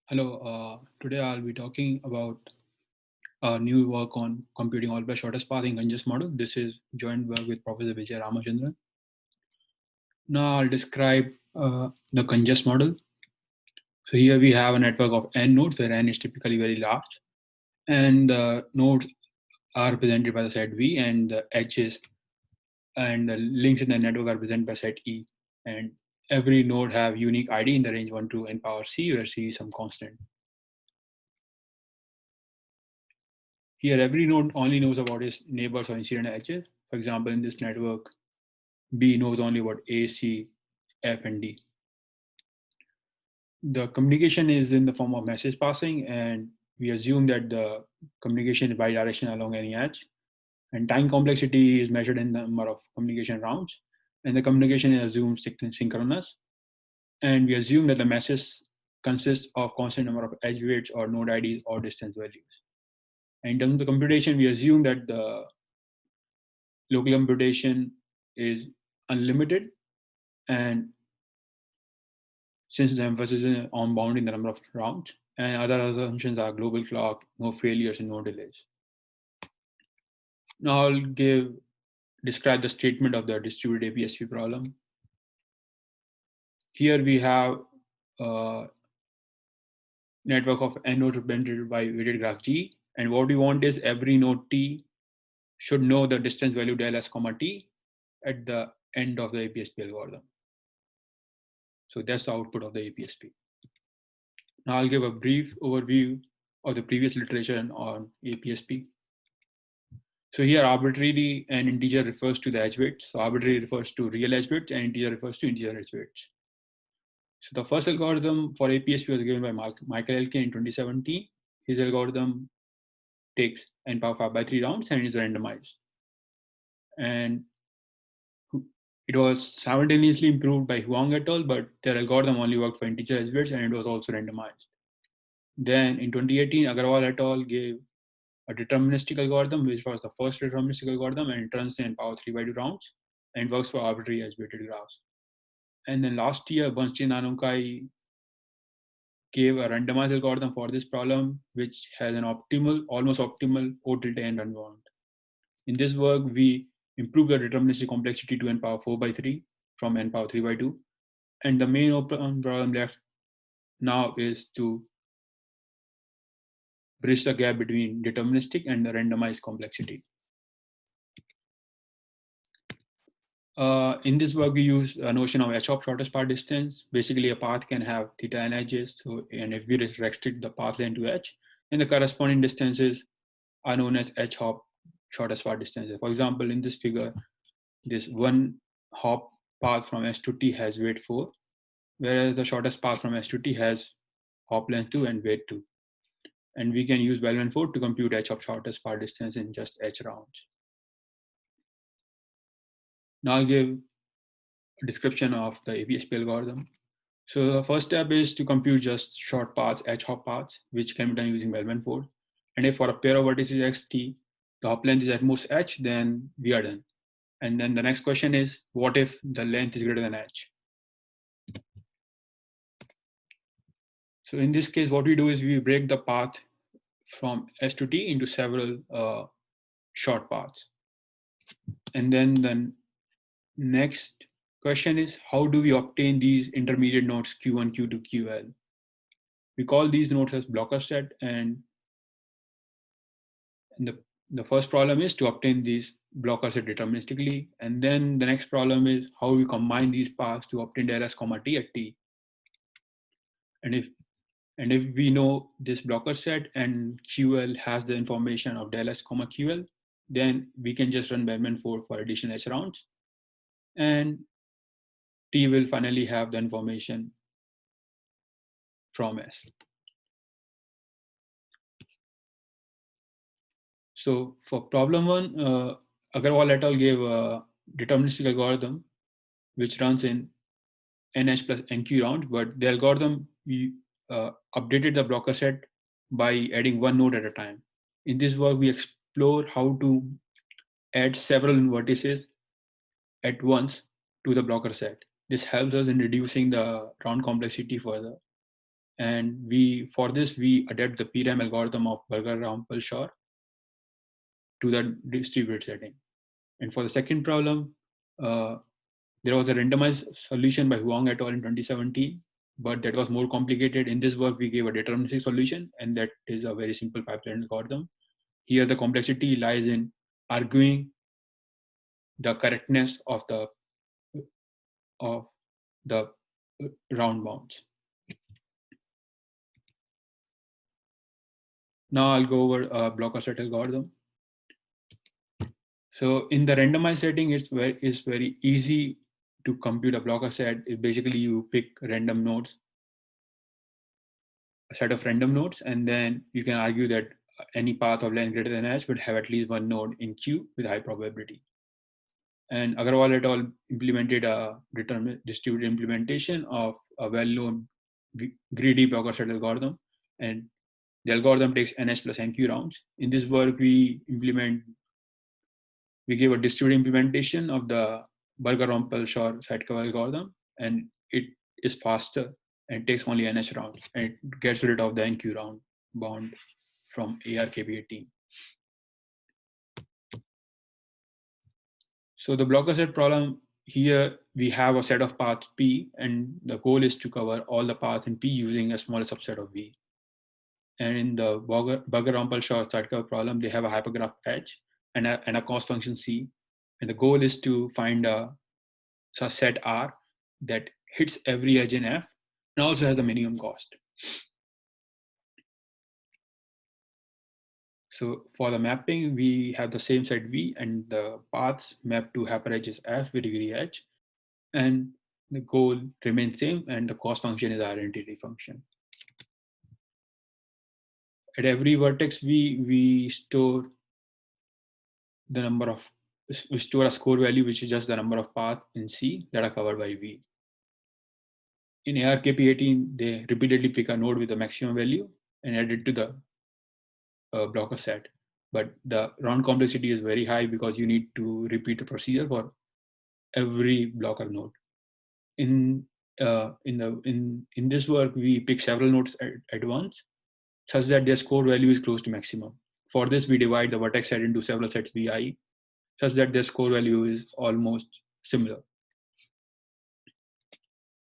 Hello, today I'll be talking about a new work on computing all plus shortest path in conjugate model. This is joint work with Professor Vijay Ramachandran. Now I'll describe the conjugate model. So here we have a network of n nodes where n is typically very large, and the nodes are represented by the set V, and the edges and the links in the network are represented by set E. And every node have unique ID in the range 1 to n power c, where c is some constant. Here, every node only knows about its neighbors or incident edges. For example, in this network, B knows only about A, C, F, and D. The communication is in the form of message passing, and we assume that the communication is bidirectional along any edge. And time complexity is measured in the number of communication rounds, and the communication is assumed synchronous. And we assume that the message consists of constant number of edge weights or node IDs or distance values. And in terms of the computation, we assume that the local computation is unlimited, and since the emphasis is on bounding the number of rounds, and other assumptions are global clock, no failures, and no delays. Now I'll describe the statement of the distributed APSP problem. Here we have a network of n nodes represented by weighted graph G, and what we want is every node T should know the distance value del s comma T at the end of the APSP algorithm. So that's the output of the APSP. Now I'll give a brief overview of the previous literature on APSP. So here arbitrary and integer refers to the edge weights. So arbitrary refers to real edge weights and integer refers to integer edge weights. So the first algorithm for APSP was given by Michael Elkin in 2017. His algorithm takes n power 5 by 3 rounds and is randomized. And it was simultaneously improved by Huang et al., but their algorithm only worked for integer edge weights and it was also randomized. Then in 2018, Agarwal et al. Gave a deterministic algorithm, which was the first deterministic algorithm, and it runs in power 3 by 2 rounds and works for arbitrary edge weighted graphs. And then last year, Bernstein Anunkai gave a randomized algorithm for this problem, which has an optimal, almost optimal O tilde n run bound. In this work, we improve the deterministic complexity to n power 4 by 3 from n power 3 by 2. And the main open problem left now is to bridge the gap between deterministic and the randomized complexity. In this work, we use a notion of h-hop shortest path distance. Basically, a path can have theta and edges. So, and if we restrict the path length to h, then the corresponding distances are known as h-hop shortest path distances. For example, in this figure, this one hop path from S to T has weight 4, whereas the shortest path from S to T has hop length 2 and weight 2. And we can use Bellman-Ford to compute h-hop shortest path distance in just h rounds. Now I'll give a description of the APSP algorithm. So the first step is to compute just short paths, h-hop paths, which can be done using Bellman-Ford. And if for a pair of vertices xt, the hop length is at most h, then we are done. And then the next question is, what if the length is greater than h? So in this case, what we do is we break the path from S to T into several short paths. And then the next question is, how do we obtain these intermediate nodes Q1, Q2, QL? We call these nodes as blocker set, and the first problem is to obtain these blocker set deterministically. And then the next problem is how we combine these paths to obtain del s comma T at T. And if we know this blocker set and QL has the information of del s comma QL, then we can just run Bellman-Ford for additional H rounds. And T will finally have the information from S. So for problem one, Agarwal et al. Gave a deterministic algorithm which runs in NH plus NQ rounds, but the algorithm updated the blocker set by adding one node at a time. In this work, we explore how to add several vertices at once to the blocker set. This helps us in reducing the round complexity further. And for this, we adapt the PRAM algorithm of Burger-Rumpelstiltskin to the distributed setting. And for the second problem, there was a randomized solution by Huang et al. In 2017, but that was more complicated. In this work, we gave a deterministic solution, and that is a very simple pipeline algorithm. Here, the complexity lies in arguing the correctness of the round bounds. Now I'll go over a blocker set algorithm. So in the randomized setting, it's very easy to compute a blocker set. Basically, you pick random nodes, a set of random nodes, and then you can argue that any path of length greater than h would have at least one node in Q with high probability. And Agarwal et al. Implemented a distributed implementation of a well-known greedy blocker set algorithm, and the algorithm takes ns plus nq rounds. In this work, we gave a distributed implementation of the Burger-Rumpelstiltskin sidecover algorithm, and it is faster and takes only ns rounds, and it gets rid of the nq round bound from ARKB18. So the blocker set problem, here we have a set of paths P, and the goal is to cover all the paths in P using a smaller subset of V. And in the Burger-Rumpelstiltskin sidecover problem, they have a hypergraph H and a cost function C. And the goal is to find a set R that hits every edge in F and also has a minimum cost. So for the mapping, we have the same set V, and the paths map to hyperedges F with degree H, and the goal remains same, and the cost function is identity function. At every vertex, we store the number of, we store a score value, which is just the number of paths in C that are covered by V. In ARKP18, they repeatedly pick a node with the maximum value and add it to the blocker set. But the round complexity is very high because you need to repeat the procedure for every blocker node. In this work, we pick several nodes at once, such that their score value is close to maximum. For this, we divide the vertex set into several sets Vi, such that their score value is almost similar.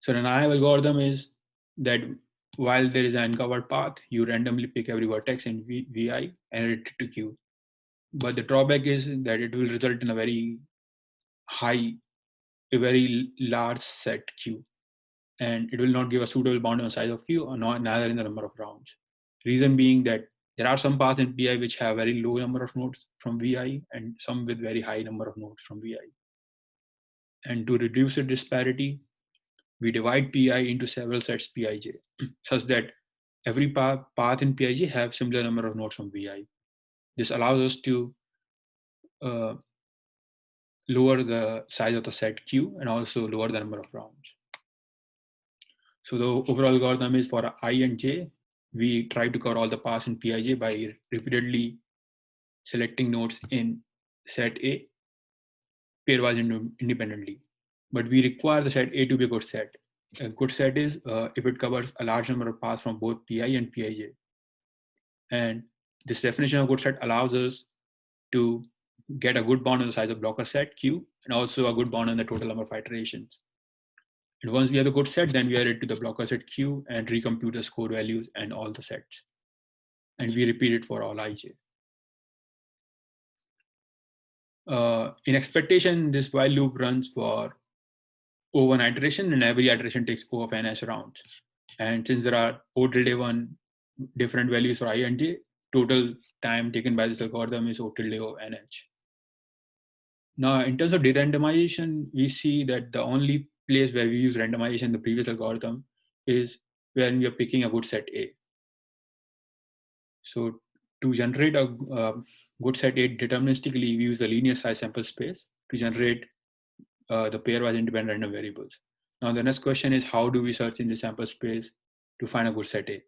So the naive algorithm is that while there is an uncovered path, you randomly pick every vertex in Vi and add it to Q. But the drawback is that it will result in a very large set Q, and it will not give a suitable bound on the size of Q, or neither in the number of rounds. Reason being that there are some paths in Pi which have very low number of nodes from Vi and some with very high number of nodes from Vi. And to reduce the disparity, we divide Pi into several sets Pij, such that every path in Pij have similar number of nodes from Vi. This allows us to lower the size of the set Q and also lower the number of rounds. So the overall algorithm is for I and J, we try to cover all the paths in Pij by repeatedly selecting nodes in set A pairwise independently. But we require the set A to be a good set. A good set is if it covers a large number of paths from both Pi and Pij. And this definition of good set allows us to get a good bound on the size of blocker set Q and also a good bound on the total number of iterations. And once we have a good set, then we add it to the blocker set Q and recompute the score values and all the sets. And we repeat it for all Ij. In expectation, this while loop runs for O1 iteration, and every iteration takes O of ns rounds. And since there are O tilde 1 different values for I and j, total time taken by this algorithm is O tilde O nh. Now, in terms of de-randomization, we see that the only place where we use randomization in the previous algorithm is when we are picking a good set A. So to generate a good set A deterministically, we use the linear size sample space to generate the pairwise independent random variables. Now the next question is, how do we search in the sample space to find a good set A?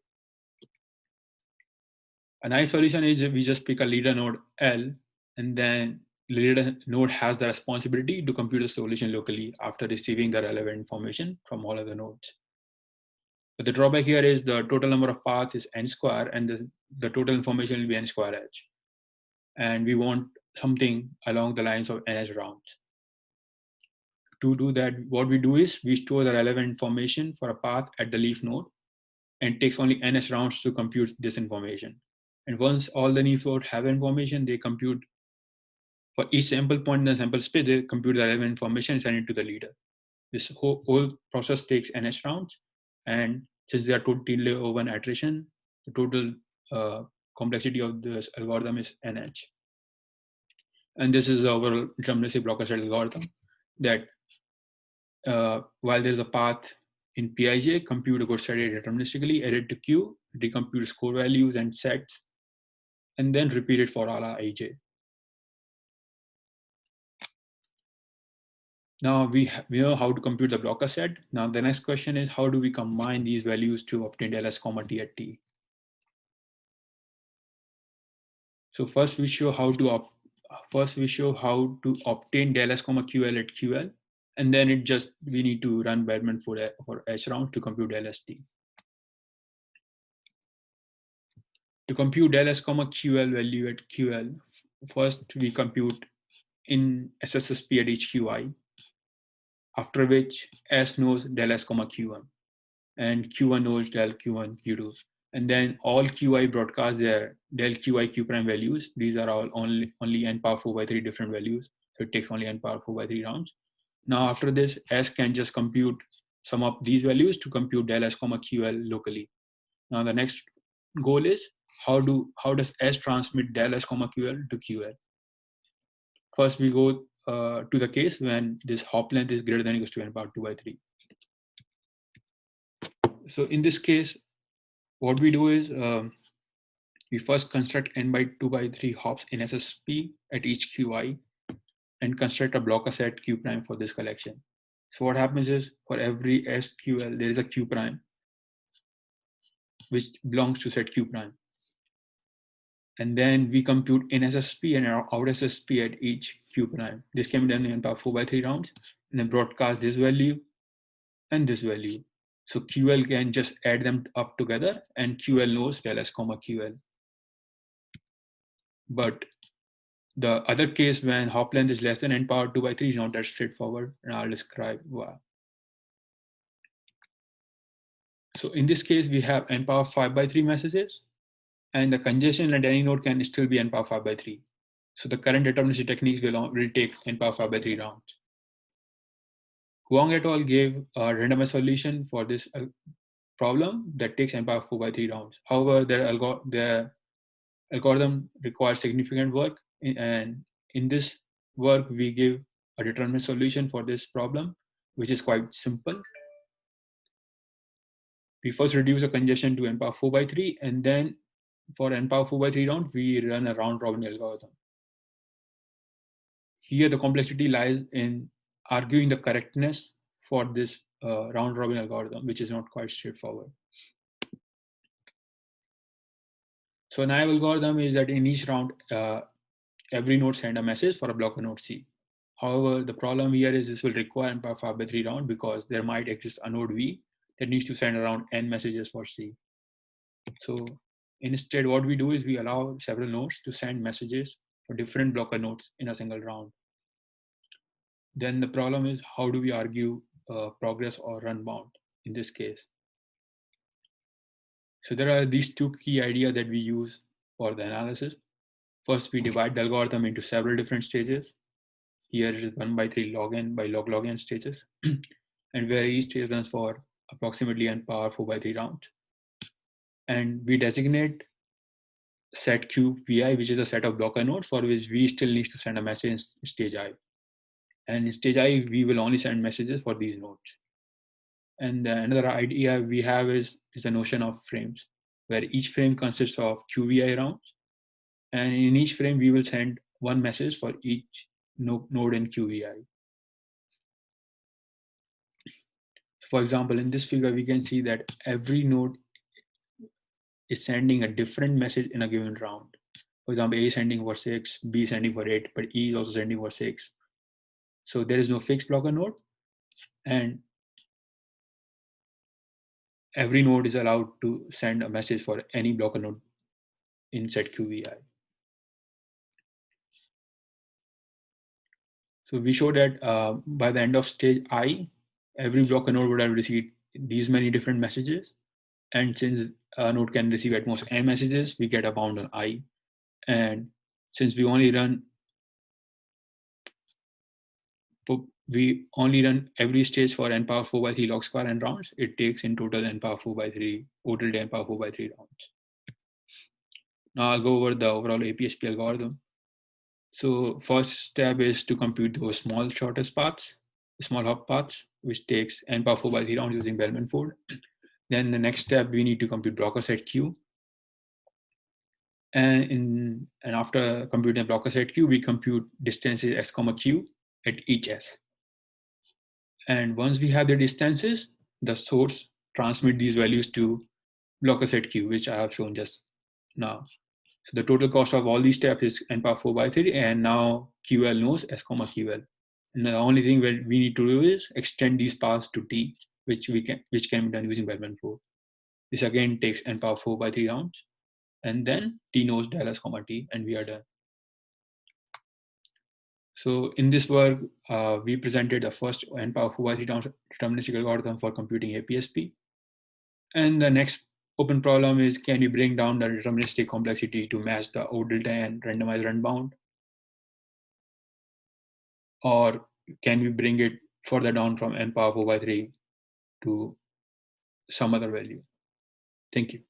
A nice solution is we just pick a leader node L, and then the leader node has the responsibility to compute the solution locally after receiving the relevant information from all other nodes. But the drawback here is the total number of paths is n square, and the total information will be n square h. And we want something along the lines of ns rounds. To do that, what we do is we store the relevant information for a path at the leaf node, and it takes only ns rounds to compute this information. And once all the leaf nodes have information, they compute for each sample point in the sample space, they compute the relevant information and send it to the leader. This whole process takes ns rounds, and since they are totally over an iteration, the total complexity of this algorithm is nh. And this is the overall deterministic blocker set algorithm that while there's a path in Pij, compute a good set deterministically, add it to Q, decompute score values and sets, and then repeat it for all ij. Now we know how to compute the blocker set. Now the next question is, how do we combine these values to obtain del s comma t at t? So first we show how to obtain del s comma ql at ql, and then we need to run Bellman for h round to compute del s t. To compute del s comma ql value at ql, first we compute in SSSP at each qi, after which s knows del s comma q1 and q1 knows del q1 q2, and then all qi broadcast their del qi q prime values. These are all only n power 4 by 3 different values, so it takes only n power 4 by 3 rounds. Now after this, s can just compute sum up these values to compute del s comma ql locally. Now the next goal is how does s transmit del s comma ql to ql. First we go to the case when this hop length is greater than or equal to n power 2 by 3. So in this case, what we do is we first construct n by 2 by 3 hops in SSP at each qi and construct a blocker set q prime for this collection. So what happens is for every SQL, there is a q prime which belongs to set q prime. And then we compute in SSP and out SSP at each q prime. This can be done in about 4 by 3 rounds, and then broadcast this value and this value. So QL can just add them up together, and QL knows del s comma QL. But the other case when hop length is less than n power 2 by 3 is not that straightforward, and I'll describe why. So in this case, we have n power 5 by 3 messages, and the congestion at any node can still be n power 5 by 3. So the current deterministic techniques will take n power 5 by 3 rounds. Huang et al. Gave a randomized solution for this problem that takes n power 4 by 3 rounds. However, their algorithm requires significant work, and in this work, we give a determinist solution for this problem, which is quite simple. We first reduce the congestion to n power 4 by 3, and then for n power 4 by 3 round, we run a round robin algorithm. Here, the complexity lies in arguing the correctness for this round robin algorithm, which is not quite straightforward. So naive algorithm is that in each round, every node send a message for a blocker node C. However, the problem here is this will require n power 5 by 3 round because there might exist a node V that needs to send around n messages for C. So instead, what we do is we allow several nodes to send messages for different blocker nodes in a single round. Then the problem is, how do we argue progress or run bound in this case? So there are these two key ideas that we use for the analysis. First, we divide the algorithm into several different stages. Here it is 1 by 3 log n by log n stages, and where each stage runs for approximately n power 4 by 3 rounds. And we designate set q vi, which is a set of blocker nodes for which we still need to send a message in stage I. And in stage I, we will only send messages for these nodes. And another idea we have is the notion of frames, where each frame consists of QVI rounds. And in each frame, we will send one message for each node in QVI. For example, in this figure, we can see that every node is sending a different message in a given round. For example, A is sending for 6, B is sending for 8, but E is also sending for 6. So there is no fixed blocker node. And every node is allowed to send a message for any blocker node in set QVI. So we show that by the end of stage I, every blocker node would have received these many different messages. And since a node can receive at most n messages, we get a bound on I. And since we only run every stage for n power 4 by 3 log square n rounds, it takes in total n power 4 by 3, O tilde n power 4 by 3 rounds. Now I'll go over the overall APSP algorithm. So first step is to compute those small shortest paths, small hop paths, which takes n power 4 by 3 rounds using Bellman-Ford. Then the next step, we need to compute blocker set Q. And after computing blocker set Q, we compute distances s comma Q at each S. And once we have the distances, the source transmit these values to blocker set Q, which I have shown just now. So the total cost of all these steps is n power 4 by 3, and now QL knows S comma QL. And the only thing that we need to do is extend these paths to T, which can be done using Bellman-Ford. This again takes n power 4 by 3 rounds, and then T knows del S comma T, and we are done. So in this work, we presented the first n power 4 by 3 rounds deterministic algorithm for computing APSP. And the next open problem is, can we bring down the deterministic complexity to match the O delta n randomized run bound? Or can we bring it further down from n power 4 by 3 to some other value? Thank you.